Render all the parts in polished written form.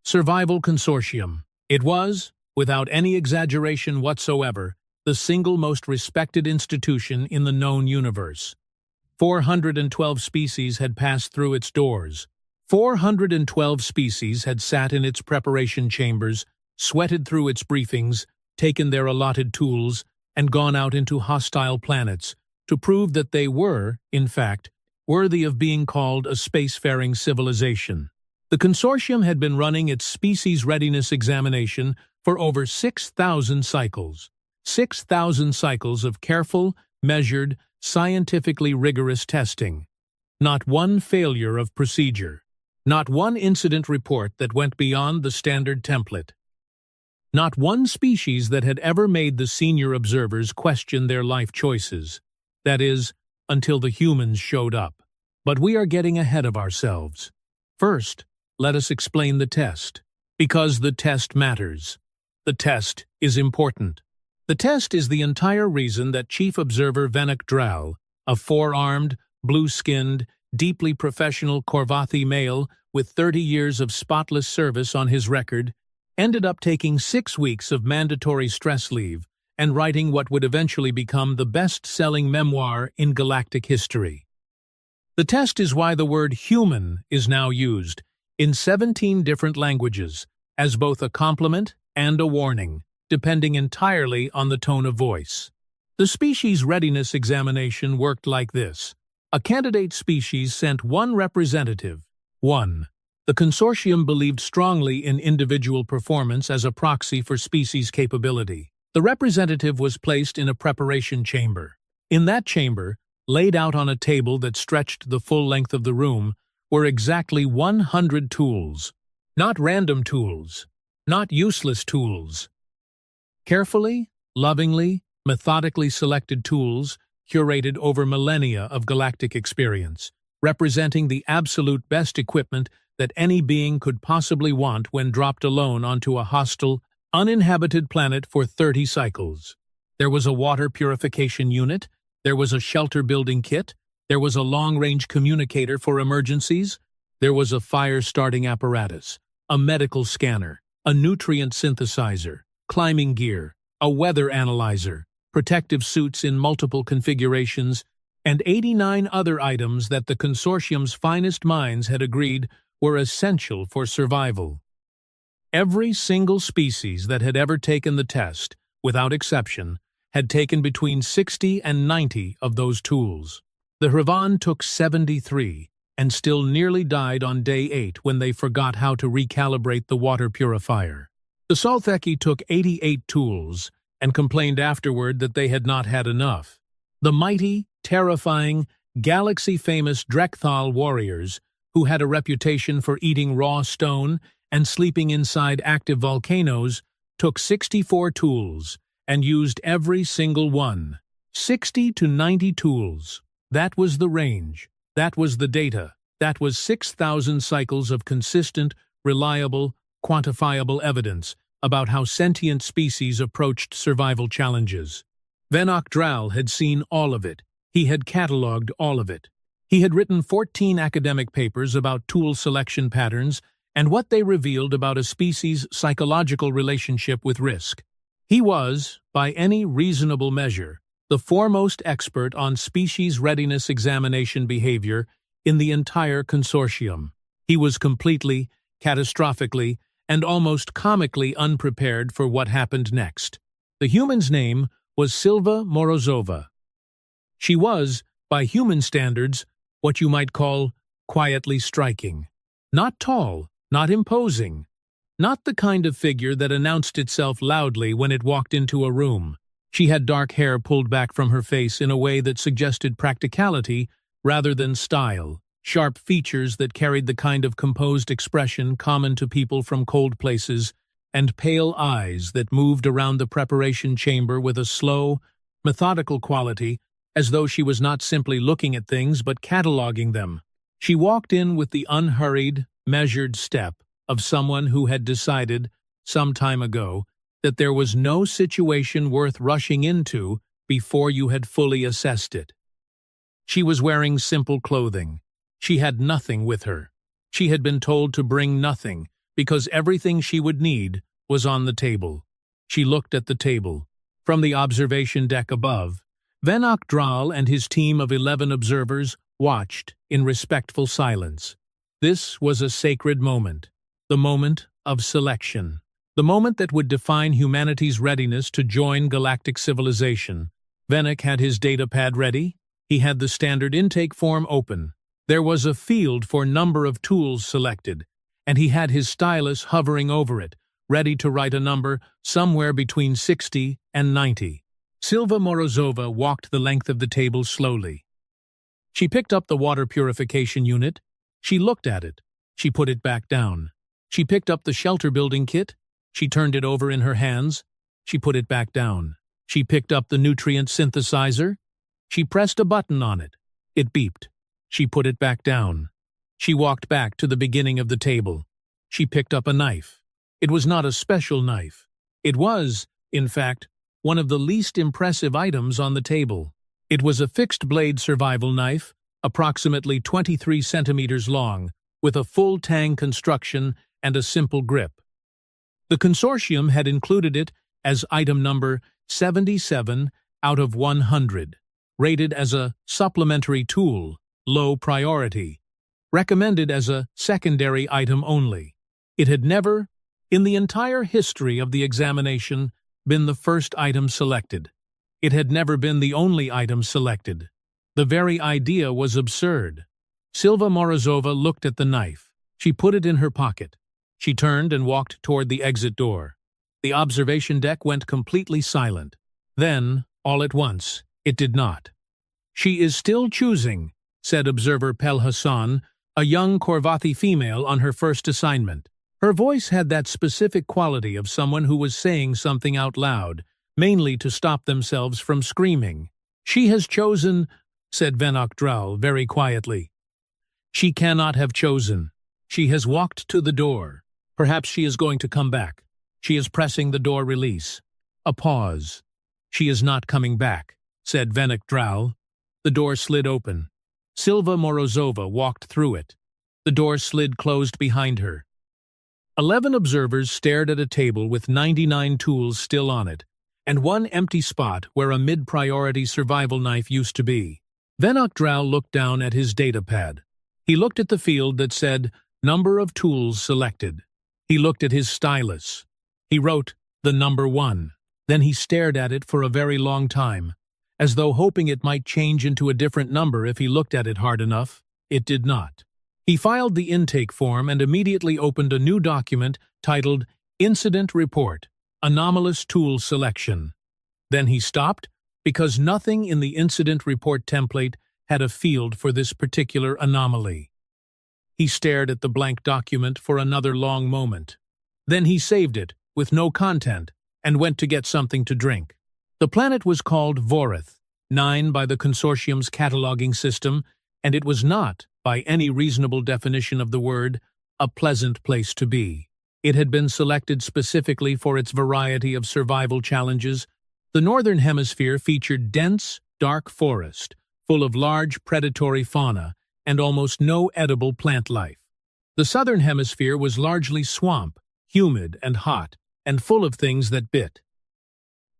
Survival Consortium. It was, without any exaggeration whatsoever, the single most respected institution in the known universe. 412 species had passed through its doors. 412 species had sat in its preparation chambers, sweated through its briefings, taken their allotted tools, and gone out into hostile planets to prove that they were, in fact, worthy of being called a spacefaring civilization. The consortium had been running its species readiness examination for over 6,000 cycles. 6,000 cycles of careful, measured, scientifically rigorous testing. Not one failure of procedure. Not one incident report that went beyond the standard template. Not one species that had ever made the senior observers question their life choices. That is, until the humans showed up. But we are getting ahead of ourselves. First, let us explain the test. Because the test matters. The test is important. The test is the entire reason that Chief Observer Venak Dral, a four-armed, blue-skinned, deeply professional Korvathi male with 30 years of spotless service on his record, ended up taking 6 weeks of mandatory stress leave and writing what would eventually become the best-selling memoir in galactic history. The test is why the word human is now used, in 17 different languages, as both a compliment and a warning, depending entirely on the tone of voice. The species readiness examination worked like this. A candidate species sent one representative. 1. The consortium believed strongly in individual performance as a proxy for species capability. The representative was placed in a preparation chamber. In that chamber, laid out on a table that stretched the full length of the room, were exactly 100 tools. Not random tools. Not useless tools. Carefully, lovingly, methodically selected tools curated over millennia of galactic experience, representing the absolute best equipment that any being could possibly want when dropped alone onto a hostile, uninhabited planet for 30 cycles. There was a water purification unit, there was a shelter-building kit, there was a long-range communicator for emergencies, there was a fire-starting apparatus, a medical scanner, a nutrient synthesizer, climbing gear, a weather analyzer, protective suits in multiple configurations, and 89 other items that the consortium's finest minds had agreed were essential for survival. Every single species that had ever taken the test, without exception, had taken between 60 and 90 of those tools. The Hravan took 73, and still nearly died on day 8 when they forgot how to recalibrate the water purifier. The Saltheki took 88 tools, and complained afterward that they had not had enough. The mighty, terrifying, galaxy-famous Drekthal warriors, who had a reputation for eating raw stone and sleeping inside active volcanoes, took 64 tools, and used every single one. 60 to 90 tools. That was the range. That was the data. That was 6,000 cycles of consistent, reliable, quantifiable evidence about how sentient species approached survival challenges. Venak Dral had seen all of it. He had catalogued all of it. He had written 14 academic papers about tool selection patterns and what they revealed about a species' psychological relationship with risk. He was, by any reasonable measure, the foremost expert on species readiness examination behavior in the entire consortium. He was completely, catastrophically, and almost comically unprepared for what happened next. The human's name was Silva Morozova. She was, by human standards, what you might call quietly striking. Not tall, not imposing, not the kind of figure that announced itself loudly when it walked into a room. She had dark hair pulled back from her face in a way that suggested practicality rather than style, sharp features that carried the kind of composed expression common to people from cold places, and pale eyes that moved around the preparation chamber with a slow, methodical quality, as though she was not simply looking at things but cataloging them. She walked in with the unhurried, measured step of someone who had decided, some time ago, that there was no situation worth rushing into before you had fully assessed it. She was wearing simple clothing. She had nothing with her. She had been told to bring nothing, because everything she would need was on the table. She looked at the table. From the observation deck above, Venok Dral and his team of 11 observers watched in respectful silence. This was a sacred moment, the moment of selection, the moment that would define humanity's readiness to join galactic civilization. Venok had his datapad ready. He had the standard intake form open. There was a field for number of tools selected, and he had his stylus hovering over it, ready to write a number somewhere between 60 and 90. Silva Morozova walked the length of the table slowly. She picked up the water purification unit. She looked at it. She put it back down. She picked up the shelter building kit. She turned it over in her hands. She put it back down. She picked up the nutrient synthesizer. She pressed a button on it. It beeped. She put it back down. She walked back to the beginning of the table. She picked up a knife. It was not a special knife. It was, in fact, one of the least impressive items on the table. It was a fixed-blade survival knife, approximately 23 centimeters long, with a full tang construction and a simple grip. The consortium had included it as item number 77 out of 100, rated as a supplementary tool, low priority, recommended as a secondary item only. It had never, in the entire history of the examination, been the first item selected. It had never been the only item selected. The very idea was absurd. Silva Morozova looked at the knife. She put it in her pocket. She turned and walked toward the exit door. The observation deck went completely silent. Then, all at once, it did not. "She is still choosing," said observer Pel Hassan, a young Korvathi female on her first assignment. Her voice had that specific quality of someone who was saying something out loud, mainly to stop themselves from screaming. "She has chosen," said Venok Dral very quietly. "She cannot have chosen. She has walked to the door. Perhaps she is going to come back. She is pressing the door release." A pause. "She is not coming back," said Venok Dral. The door slid open. Silva Morozova walked through it. The door slid closed behind her. 11 observers stared at a table with 99 tools still on it, and one empty spot where a mid-priority survival knife used to be. Venok Dral looked down at his datapad. He looked at the field that said, "Number of tools selected." He looked at his stylus. He wrote the number 1. Then he stared at it for a very long time, as though hoping it might change into a different number if he looked at it hard enough. It did not. He filed the intake form and immediately opened a new document titled Incident Report, Anomalous Tool Selection. Then he stopped because nothing in the incident report template had a field for this particular anomaly. He stared at the blank document for another long moment. Then he saved it, with no content, and went to get something to drink. The planet was called Vorith, 9 by the consortium's cataloging system, and it was not, by any reasonable definition of the word, a pleasant place to be. It had been selected specifically for its variety of survival challenges. The northern hemisphere featured dense, dark forest, full of large predatory fauna, and almost no edible plant life. The southern hemisphere was largely swamp, humid and hot, and full of things that bit.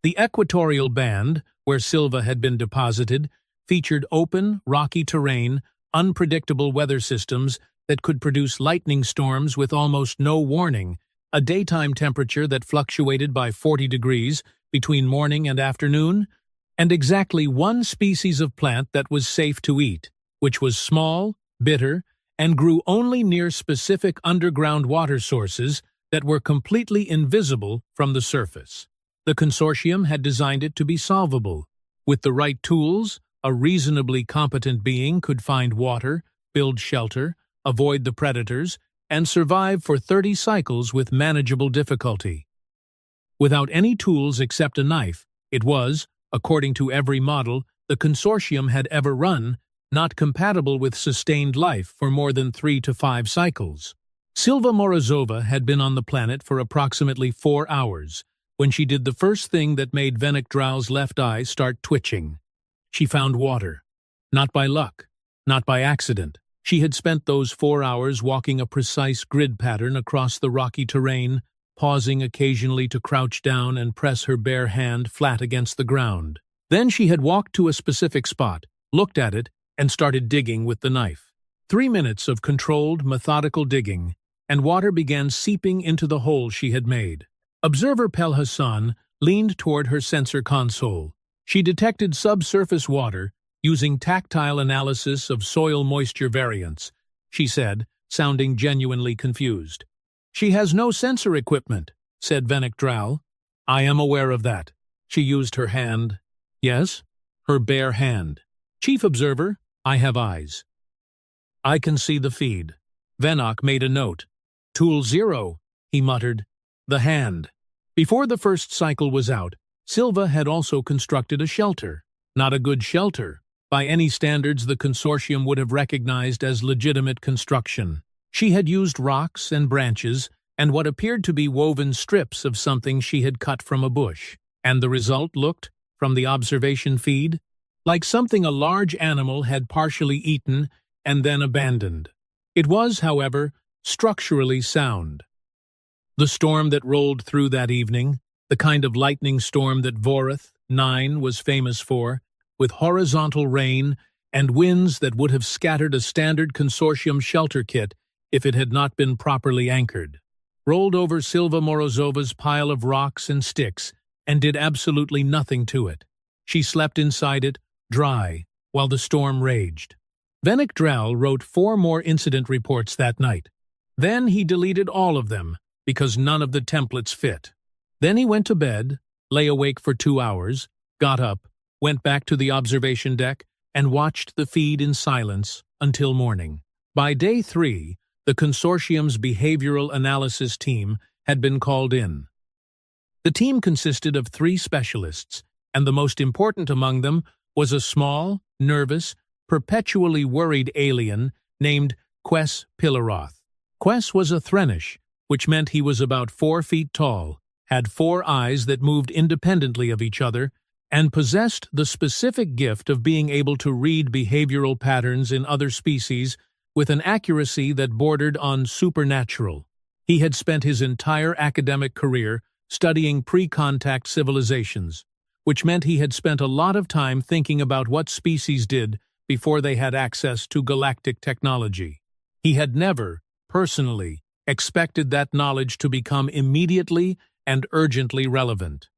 The equatorial band, where Silva had been deposited, featured open, rocky terrain, unpredictable weather systems that could produce lightning storms with almost no warning, a daytime temperature that fluctuated by 40 degrees between morning and afternoon, and exactly one species of plant that was safe to eat, which was small, bitter, and grew only near specific underground water sources that were completely invisible from the surface. The consortium had designed it to be solvable. With the right tools, a reasonably competent being could find water, build shelter, avoid the predators, and survive for 30 cycles with manageable difficulty. Without any tools except a knife, it was, according to every model the consortium had ever run, not compatible with sustained life for more than 3 to 5 cycles. Silva Morozova had been on the planet for approximately 4 hours when she did the first thing that made Venok Dral's left eye start twitching. She found water. Not by luck, not by accident, She had spent those 4 hours walking a precise grid pattern across the rocky terrain, pausing occasionally to crouch down and press her bare hand flat against the ground. Then she had walked to a specific spot, looked at it, and started digging with the knife. 3 minutes of controlled, methodical digging, and water began seeping into the hole she had made. Observer Pelhassan leaned toward her sensor console. She detected subsurface water using tactile analysis of soil moisture variance, she said, sounding genuinely confused. "She has no sensor equipment," said Venik Dral. "I am aware of that." She used her hand. "Yes, her bare hand. Chief Observer, I have eyes. I can see the feed." Venok made a note. "Tool 0, he muttered. "The hand." Before the first cycle was out, Silva had also constructed a shelter. Not a good shelter. By any standards the consortium would have recognized as legitimate construction. She had used rocks and branches and what appeared to be woven strips of something she had cut from a bush. And the result looked, from the observation feed, like something a large animal had partially eaten and then abandoned. It was, however, structurally sound. The storm that rolled through that evening, the kind of lightning storm that Vorath 9 was famous for, with horizontal rain and winds that would have scattered a standard consortium shelter kit if it had not been properly anchored, rolled over Silva Morozova's pile of rocks and sticks and did absolutely nothing to it. She slept inside it, dry, while the storm raged. Venik Dral wrote 4 more incident reports that night. Then he deleted all of them, because none of the templates fit. Then he went to bed, lay awake for 2 hours, got up, went back to the observation deck, and watched the feed in silence until morning. By day 3, the consortium's behavioral analysis team had been called in. The team consisted of 3 specialists, and the most important among them was a small, nervous, perpetually worried alien named Ques Pilaroth. Ques was a Threnish, which meant he was about 4 feet tall, had 4 eyes that moved independently of each other, and possessed the specific gift of being able to read behavioral patterns in other species with an accuracy that bordered on supernatural. He had spent his entire academic career studying pre-contact civilizations, which meant he had spent a lot of time thinking about what species did before they had access to galactic technology. He had never, personally, expected that knowledge to become immediately and urgently relevant.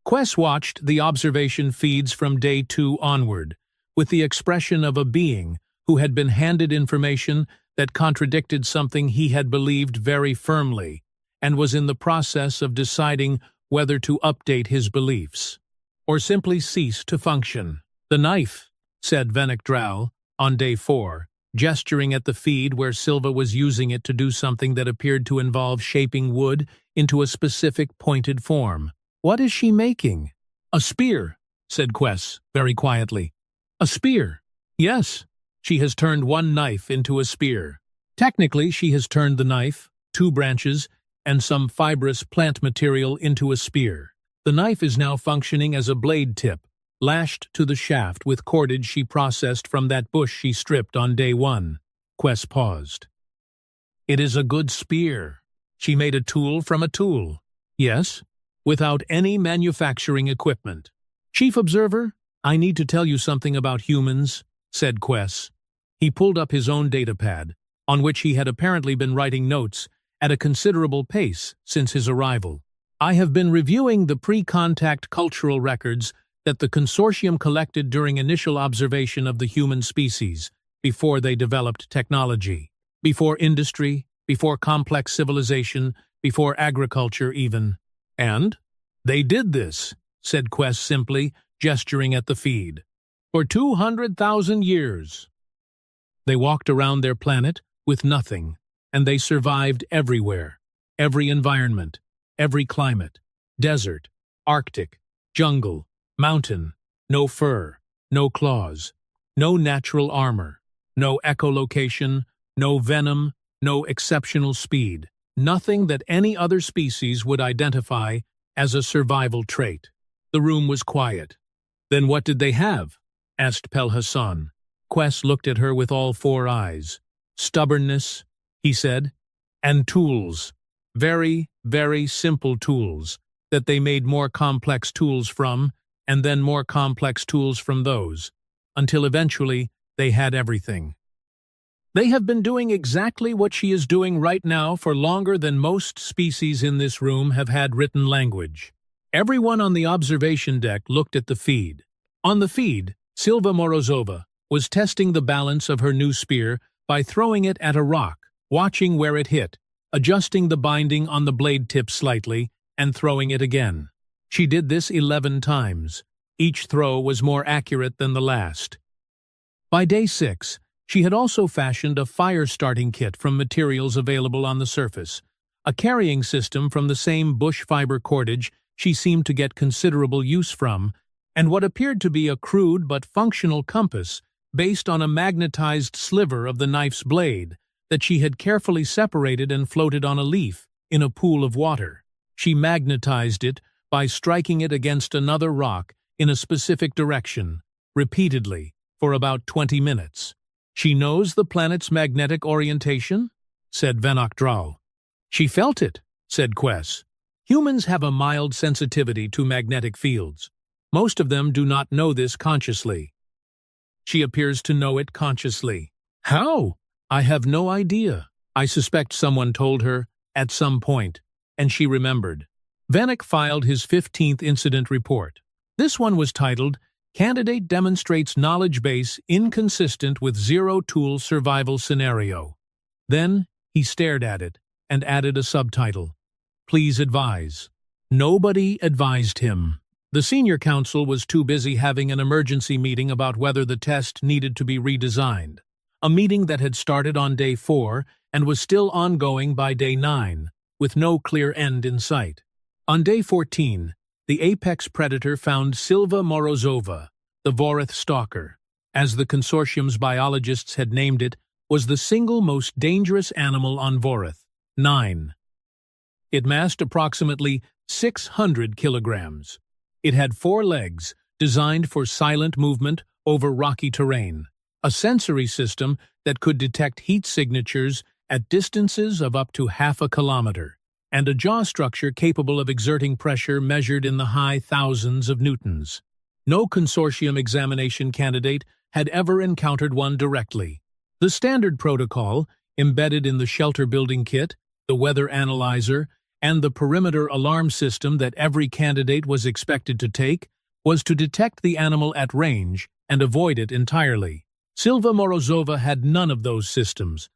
Ques watched the observation feeds from day 2 onward, with the expression of a being who had been handed information that contradicted something he had believed very firmly, and was in the process of deciding whether to update his beliefs, or simply cease to function. "The knife," said Venik Dral, on day 4, gesturing at the feed where Silva was using it to do something that appeared to involve shaping wood into a specific pointed form. "What is she making?" "A spear," said Ques, very quietly. "A spear?" "Yes. She has turned one knife into a spear. Technically, she has turned the knife, 2 branches, and some fibrous plant material into a spear. The knife is now functioning as a blade tip, lashed to the shaft with cordage she processed from that bush she stripped on day 1. Ques paused. "It is a good spear. She made a tool from a tool." "Yes, without any manufacturing equipment." "Chief Observer, I need to tell you something about humans," said Ques. He pulled up his own datapad, on which he had apparently been writing notes at a considerable pace since his arrival. "I have been reviewing the pre-contact cultural records that the consortium collected during initial observation of the human species, before they developed technology, before industry, before complex civilization, before agriculture even. And they did this," said Ques simply, gesturing at the feed, "for 200,000 years. They walked around their planet with nothing, and they survived everywhere, every environment, every climate, desert, Arctic, jungle, mountain, no fur, no claws, no natural armor, no echolocation, no venom, no exceptional speed, nothing that any other species would identify as a survival trait." The room was quiet. "Then what did they have?" asked Pelhassan. Quess looked at her with all four eyes. "Stubbornness," he said, "and tools. Very, very simple tools, that they made more complex tools from, and then more complex tools from those, until eventually they had everything. They have been doing exactly what she is doing right now for longer than most species in this room have had written language." Everyone on the observation deck looked at the feed. On the feed, Silva Morozova was testing the balance of her new spear by throwing it at a rock, watching where it hit, adjusting the binding on the blade tip slightly, and throwing it again. She did this 11 times. Each throw was more accurate than the last. By day 6, she had also fashioned a fire-starting kit from materials available on the surface, a carrying system from the same bush fiber cordage she seemed to get considerable use from, and what appeared to be a crude but functional compass based on a magnetized sliver of the knife's blade that she had carefully separated and floated on a leaf in a pool of water. She magnetized it by striking it against another rock in a specific direction, repeatedly, for about 20 minutes. "She knows the planet's magnetic orientation?" said Venok Dral. "She felt it," said Quess. "Humans have a mild sensitivity to magnetic fields. Most of them do not know this consciously. She appears to know it consciously." "How?" "I have no idea. I suspect someone told her, at some point, and she remembered." Vanek filed his 15th incident report. This one was titled, "Candidate Demonstrates Knowledge Base Inconsistent with Zero-Tool Survival Scenario." Then he stared at it and added a subtitle, "Please advise." Nobody advised him. The senior counsel was too busy having an emergency meeting about whether the test needed to be redesigned, a meeting that had started on day 4 and was still ongoing by day 9, with no clear end in sight. On day 14, the apex predator found Silva Morozova, the Vorath stalker, as the consortium's biologists had named it, was the single most dangerous animal on Vorath, 9. It massed approximately 600 kilograms. It had 4 legs, designed for silent movement over rocky terrain, a sensory system that could detect heat signatures at distances of up to half a kilometer, and a jaw structure capable of exerting pressure measured in the high thousands of newtons. No consortium examination candidate had ever encountered one directly. The standard protocol, embedded in the shelter building kit, the weather analyzer, and the perimeter alarm system that every candidate was expected to take, was to detect the animal at range and avoid it entirely. Silva Morozova had none of those systems.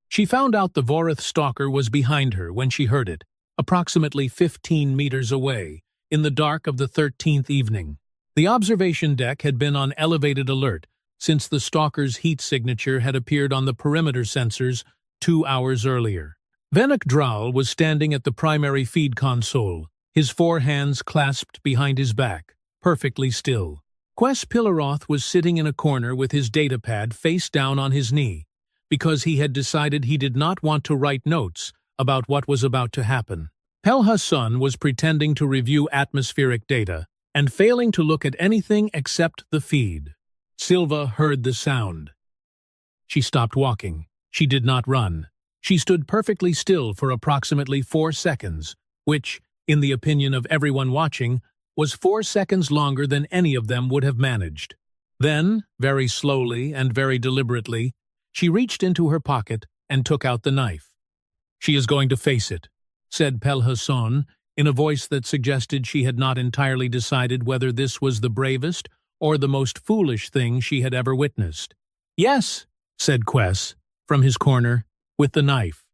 She found out the Vorath stalker was behind her when she heard it, approximately 15 meters away, in the dark of the 13th evening. The observation deck had been on elevated alert since the stalker's heat signature had appeared on the perimeter sensors 2 hours earlier. Venok Dral was standing at the primary feed console, his 4 hands clasped behind his back, perfectly still. Quess Pilaroth was sitting in a corner with his datapad face down on his knee, because he had decided he did not want to write notes about what was about to happen. Pelha was pretending to review atmospheric data and failing to look at anything except the feed. Silva heard the sound. She stopped walking. She did not run. She stood perfectly still for approximately 4 seconds, which, in the opinion of everyone watching, was 4 seconds longer than any of them would have managed. Then, very slowly and very deliberately, she reached into her pocket and took out the knife. "She is going to face it," said Pelha in a voice that suggested she had not entirely decided whether this was the bravest or the most foolish thing she had ever witnessed. "Yes," said Quess, from his corner, "with the knife."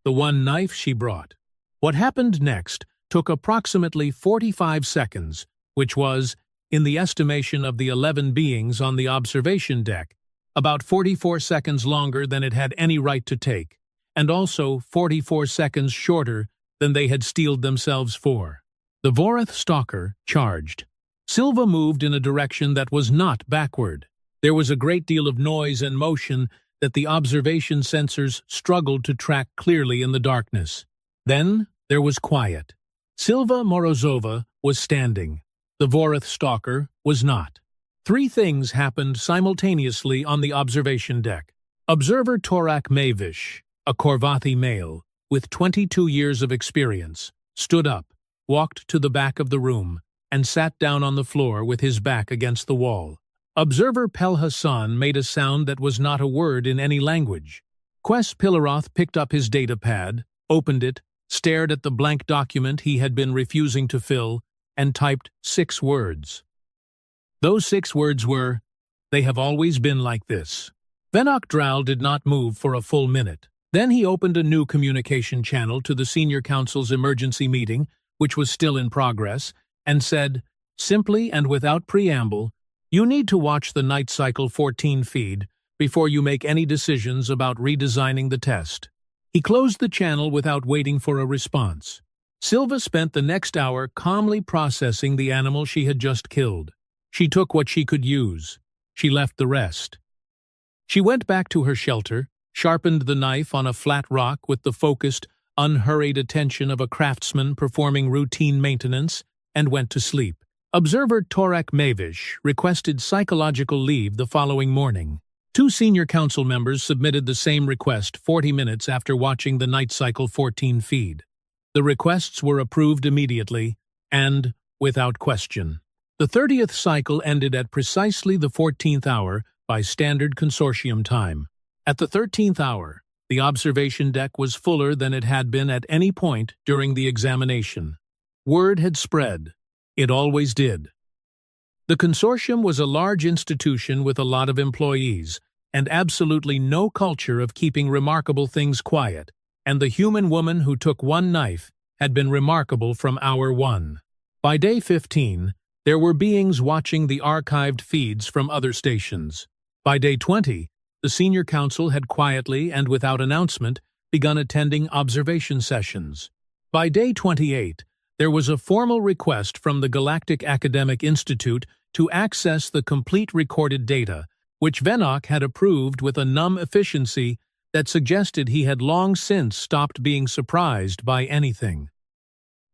The one knife she brought. What happened next took approximately 45 seconds, which was, in the estimation of the 11 beings on the observation deck, about 44 seconds longer than it had any right to take, and also 44 seconds shorter than they had steeled themselves for. The Vorath stalker charged. Silva moved in a direction that was not backward. There was a great deal of noise and motion that the observation sensors struggled to track clearly in the darkness. Then there was quiet. Silva Morozova was standing. The Vorath stalker was not. Three things happened simultaneously on the observation deck. Observer Torak Mavish, a Korvathi male, with 22 years of experience, stood up, walked to the back of the room, and sat down on the floor with his back against the wall. Observer Pel Hassan made a sound that was not a word in any language. Quest Pilaroth picked up his data pad, opened it, stared at the blank document he had been refusing to fill, and typed 6 words. Those 6 words were, "They have always been like this." Venok Dral did not move for a full minute. Then he opened a new communication channel to the Senior Council's emergency meeting, which was still in progress, and said, simply and without preamble, "You need to watch the Night Cycle 14 feed before you make any decisions about redesigning the test." He closed the channel without waiting for a response. Silva spent the next hour calmly processing the animal she had just killed. She took what she could use. She left the rest. She went back to her shelter, sharpened the knife on a flat rock with the focused, unhurried attention of a craftsman performing routine maintenance, and went to sleep. Observer Torak Mavish requested psychological leave the following morning. 2 senior council members submitted the same request 40 minutes after watching the Night Cycle 14 feed. The requests were approved immediately and without question. The 30th cycle ended at precisely the 14th hour by standard consortium time. At the 13th hour, the observation deck was fuller than it had been at any point during the examination. Word had spread. It always did. The consortium was a large institution with a lot of employees, and absolutely no culture of keeping remarkable things quiet, and the human woman who took 1 knife had been remarkable from hour 1. By day 15, there were beings watching the archived feeds from other stations. By day 20, the Senior Council had quietly and without announcement begun attending observation sessions. By day 28, there was a formal request from the Galactic Academic Institute to access the complete recorded data, which Venok had approved with a numb efficiency that suggested he had long since stopped being surprised by anything.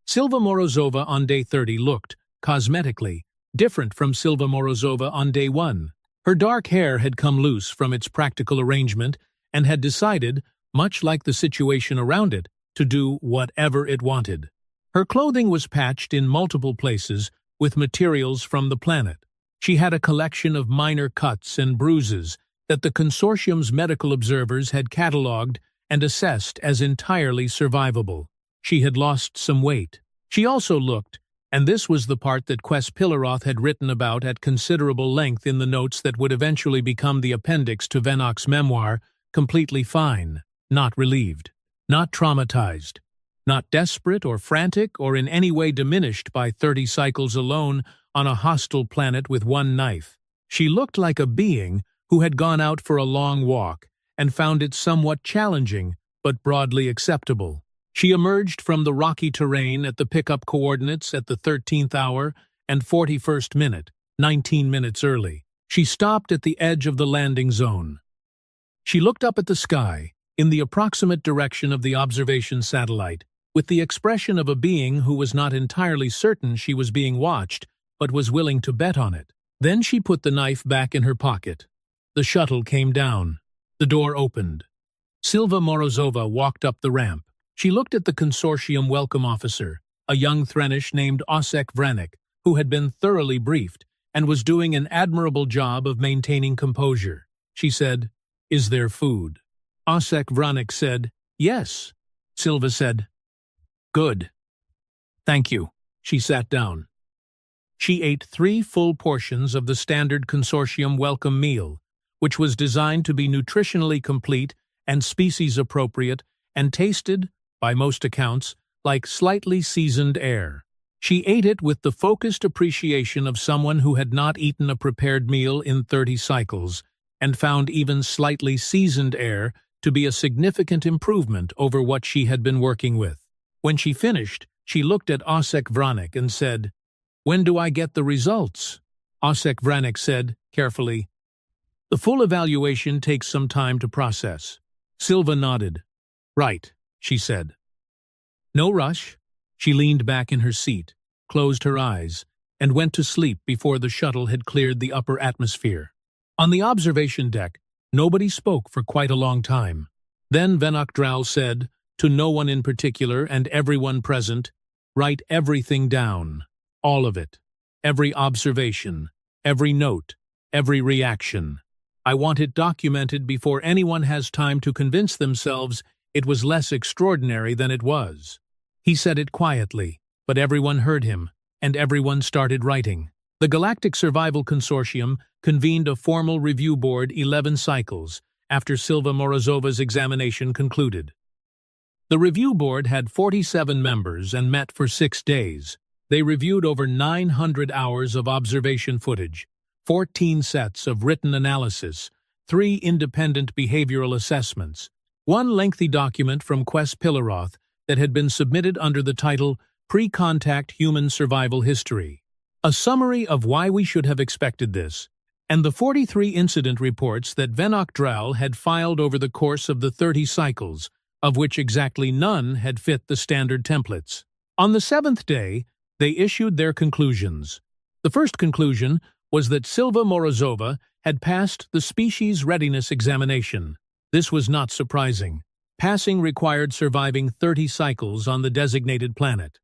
Silva Morozova on day 30 looked, cosmetically, different from Silva Morozova on day 1. Her dark hair had come loose from its practical arrangement and had decided, much like the situation around it, to do whatever it wanted. Her clothing was patched in multiple places with materials from the planet. She had a collection of minor cuts and bruises that the consortium's medical observers had catalogued and assessed as entirely survivable. She had lost some weight. She also looked, and this was the part that Quest Pilaroth had written about at considerable length in the notes that would eventually become the appendix to Venok's memoir, completely fine, not relieved, not traumatized, not desperate or frantic or in any way diminished by 30 cycles alone on a hostile planet with 1 knife. She looked like a being who had gone out for a long walk and found it somewhat challenging but broadly acceptable. She emerged from the rocky terrain at the pickup coordinates at the 13th hour and 41st minute, 19 minutes early. She stopped at the edge of the landing zone. She looked up at the sky, in the approximate direction of the observation satellite, with the expression of a being who was not entirely certain she was being watched, but was willing to bet on it. Then she put the knife back in her pocket. The shuttle came down. The door opened. Silva Morozova walked up the ramp. She looked at the consortium welcome officer, a young Threnish named Osek Vranik, who had been thoroughly briefed and was doing an admirable job of maintaining composure. She said, "Is there food?" Osek Vranik said, "Yes." Silva said, "Good. Thank you." She sat down. She ate 3 full portions of the standard consortium welcome meal, which was designed to be nutritionally complete and species-appropriate and tasted, by most accounts, like slightly seasoned air. She ate it with the focused appreciation of someone who had not eaten a prepared meal in 30 cycles and found even slightly seasoned air to be a significant improvement over what she had been working with. When she finished, she looked at Osek Vranik and said, "When do I get the results?" Osek Vranik said, carefully, "The full evaluation takes some time to process." Silva nodded. "Right," she said. "No rush." She leaned back in her seat, closed her eyes, and went to sleep before the shuttle had cleared the upper atmosphere. On the observation deck, nobody spoke for quite a long time. Then Venok Dral said, to no one in particular and everyone present, "Write everything down, all of it, every observation, every note, every reaction. I want it documented before anyone has time to convince themselves it was less extraordinary than it was." He said it quietly, but everyone heard him, and everyone started writing. The Galactic Survival Consortium convened a formal review board 11 cycles after Silva Morozova's examination concluded. The review board had 47 members and met for 6 days. They reviewed over 900 hours of observation footage, 14 sets of written analysis, 3 independent behavioral assessments, 1 lengthy document from Quest Pilaroth that had been submitted under the title Pre-Contact Human Survival History, a summary of why we should have expected this, and the 43 incident reports that Venok Dral had filed over the course of the 30 cycles, of which exactly none had fit the standard templates. On the 7th day, they issued their conclusions. The first conclusion was that Silva Morozova had passed the species readiness examination. This was not surprising. Passing required surviving 30 cycles on the designated planet.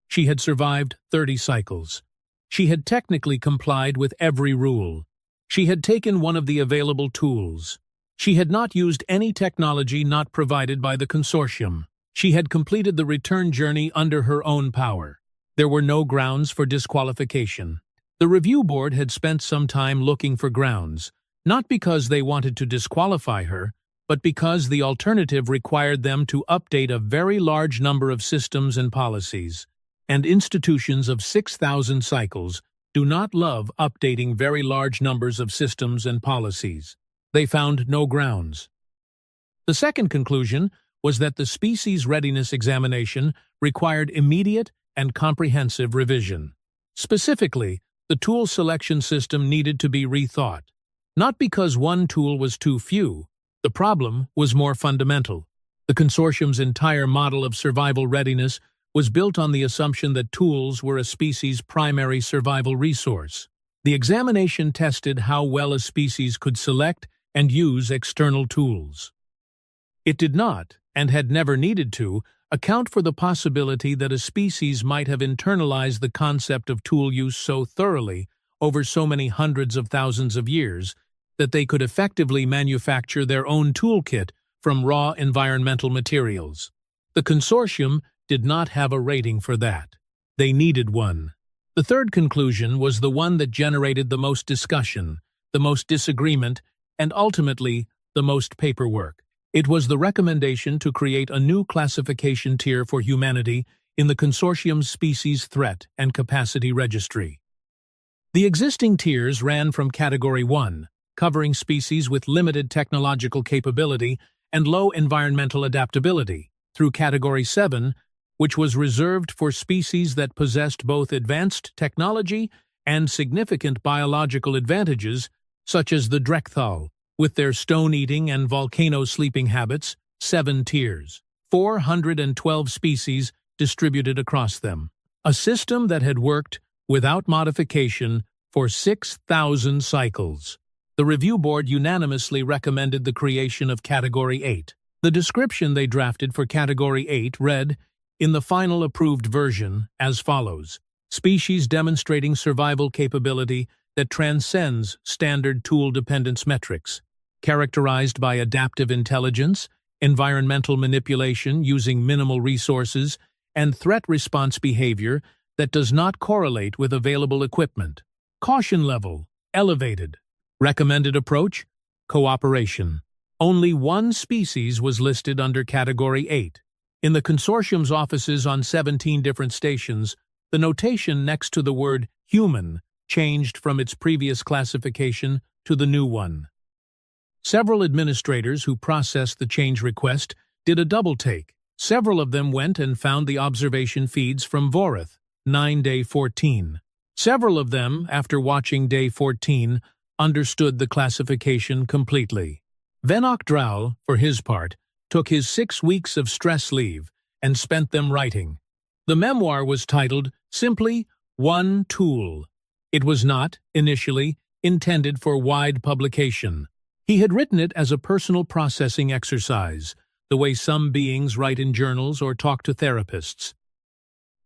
She had survived 30 cycles. She had technically complied with every rule. She had taken one of the available tools. She had not used any technology not provided by the consortium. She had completed the return journey under her own power. There were no grounds for disqualification. The review board had spent some time looking for grounds, not because they wanted to disqualify her, but because the alternative required them to update a very large number of systems and policies. And institutions of 6,000 cycles do not love updating very large numbers of systems and policies. They found no grounds. The second conclusion was that the species readiness examination required immediate and comprehensive revision. Specifically, the tool selection system needed to be rethought. Not because one tool was too few, the problem was more fundamental. The consortium's entire model of survival readiness was built on the assumption that tools were a species' primary survival resource. The examination tested how well a species could select and use external tools. It did not, and had never needed to, account for the possibility that a species might have internalized the concept of tool use so thoroughly over so many hundreds of thousands of years that they could effectively manufacture their own toolkit from raw environmental materials. The consortium did not have a rating for that. They needed one. The third conclusion was the one that generated the most discussion, the most disagreement, and ultimately the most paperwork. It was the recommendation to create a new classification tier for humanity in the consortium's species threat and capacity registry. The existing tiers ran from Category 1, covering species with limited technological capability and low environmental adaptability, through Category 7, which was reserved for species that possessed both advanced technology and significant biological advantages, such as the Drekthal, with their stone-eating and volcano-sleeping habits, 7 tiers, 412 species distributed across them. A system that had worked, without modification, for 6,000 cycles. The review board unanimously recommended the creation of Category 8. The description they drafted for Category 8 read, in the final approved version, as follows: species demonstrating survival capability that transcends standard tool dependence metrics, characterized by adaptive intelligence, environmental manipulation using minimal resources, and threat response behavior that does not correlate with available equipment. Caution level, elevated. Recommended approach, cooperation. Only one species was listed under Category 8. In the consortium's offices on 17 different stations, the notation next to the word human changed from its previous classification to the new one. Several administrators who processed the change request did a double-take. Several of them went and found the observation feeds from Vorath, 9-day 14. Several of them, after watching day 14, understood the classification completely. Venok Dral, for his part, took his 6 weeks of stress leave and spent them writing. The memoir was titled simply one tool. It was not, initially, intended for wide publication. He had written it as a personal processing exercise, the way some beings write in journals or talk to therapists.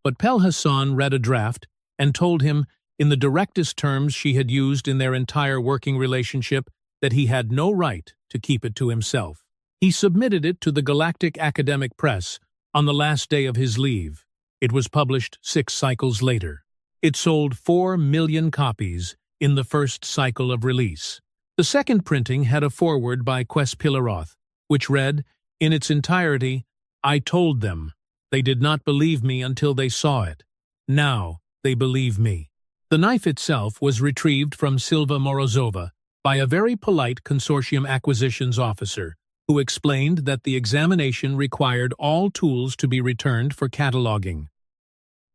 But Pel Hassan read a draft and told him, in the directest terms she had used in their entire working relationship, that he had no right to keep it to himself. He submitted it to the Galactic Academic Press on the last day of his leave. It was published 6 cycles later. It sold 4 million copies in the first cycle of release. The second printing had a foreword by Ques Pilaroth, which read, in its entirety, "I told them. They did not believe me until they saw it. Now they believe me." The knife itself was retrieved from Silva Morozova by a very polite consortium acquisitions officer, who explained that the examination required all tools to be returned for cataloging.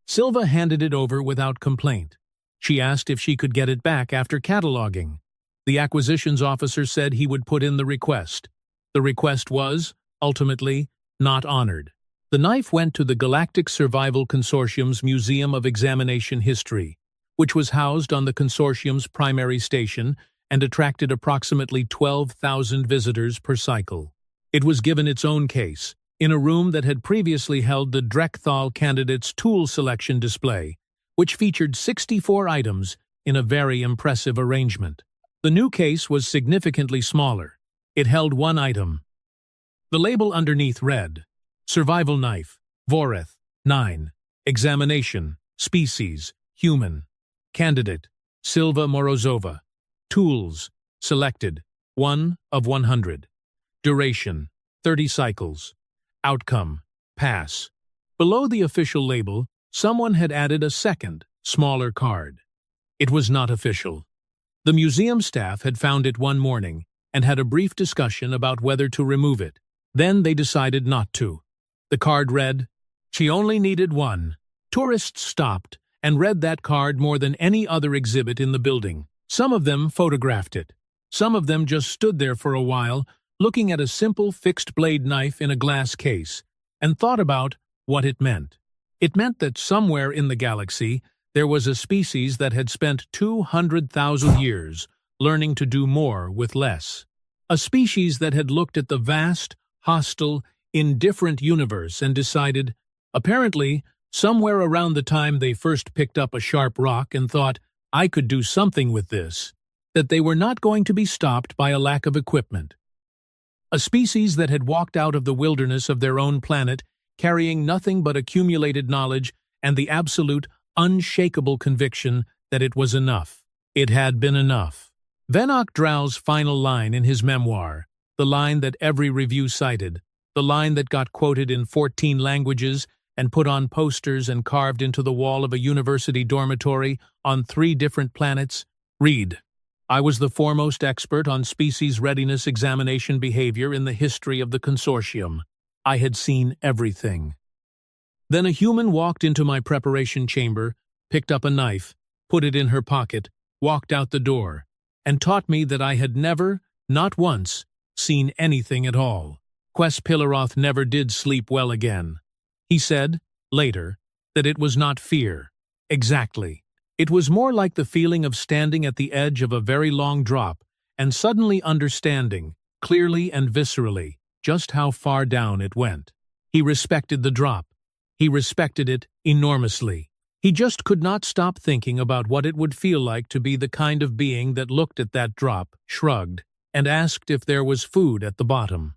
Silva handed it over without complaint. She asked if she could get it back after cataloging. The acquisitions officer said he would put in the request. The request was, ultimately, not honored. The knife went to the Galactic Survival Consortium's Museum of Examination History, which was housed on the consortium's primary station and attracted approximately 12,000 visitors per cycle. It was given its own case, in a room that had previously held the Drekthal candidates' tool selection display, which featured 64 items in a very impressive arrangement. The new case was significantly smaller. It held 1 item. The label underneath read, Survival Knife, Voreth, 9. Examination, Species, Human. Candidate, Silva Morozova. Tools, selected, 1 of 100. Duration, 30 cycles. Outcome, pass. Below the official label, someone had added a second, smaller card. It was not official. The museum staff had found it one morning and had a brief discussion about whether to remove it. Then they decided not to. The card read, "She only needed 1." Tourists stopped and read that card more than any other exhibit in the building. Some of them photographed it. Some of them just stood there for a while, looking at a simple fixed-blade knife in a glass case, and thought about what it meant. It meant that somewhere in the galaxy there was a species that had spent 200,000 years learning to do more with less. A species that had looked at the vast, hostile, indifferent universe and decided, apparently, somewhere around the time they first picked up a sharp rock and thought, I could do something with this, that they were not going to be stopped by a lack of equipment. A species that had walked out of the wilderness of their own planet, carrying nothing but accumulated knowledge and the absolute, unshakable conviction that it was enough. It had been enough. Venok Drow's final line in his memoir, the line that every review cited, the line that got quoted in 14 languages and put on posters and carved into the wall of a university dormitory on 3 different planets, read, I was the foremost expert on species readiness examination behavior in the history of the consortium. I had seen everything. Then a human walked into my preparation chamber, picked up a knife, put it in her pocket, walked out the door, and taught me that I had never, not once, seen anything at all. Ques Pilaroth never did sleep well again. He said, later, that it was not fear. Exactly. It was more like the feeling of standing at the edge of a very long drop and suddenly understanding, clearly and viscerally, just how far down it went. He respected the drop. He respected it enormously. He just could not stop thinking about what it would feel like to be the kind of being that looked at that drop, shrugged, and asked if there was food at the bottom.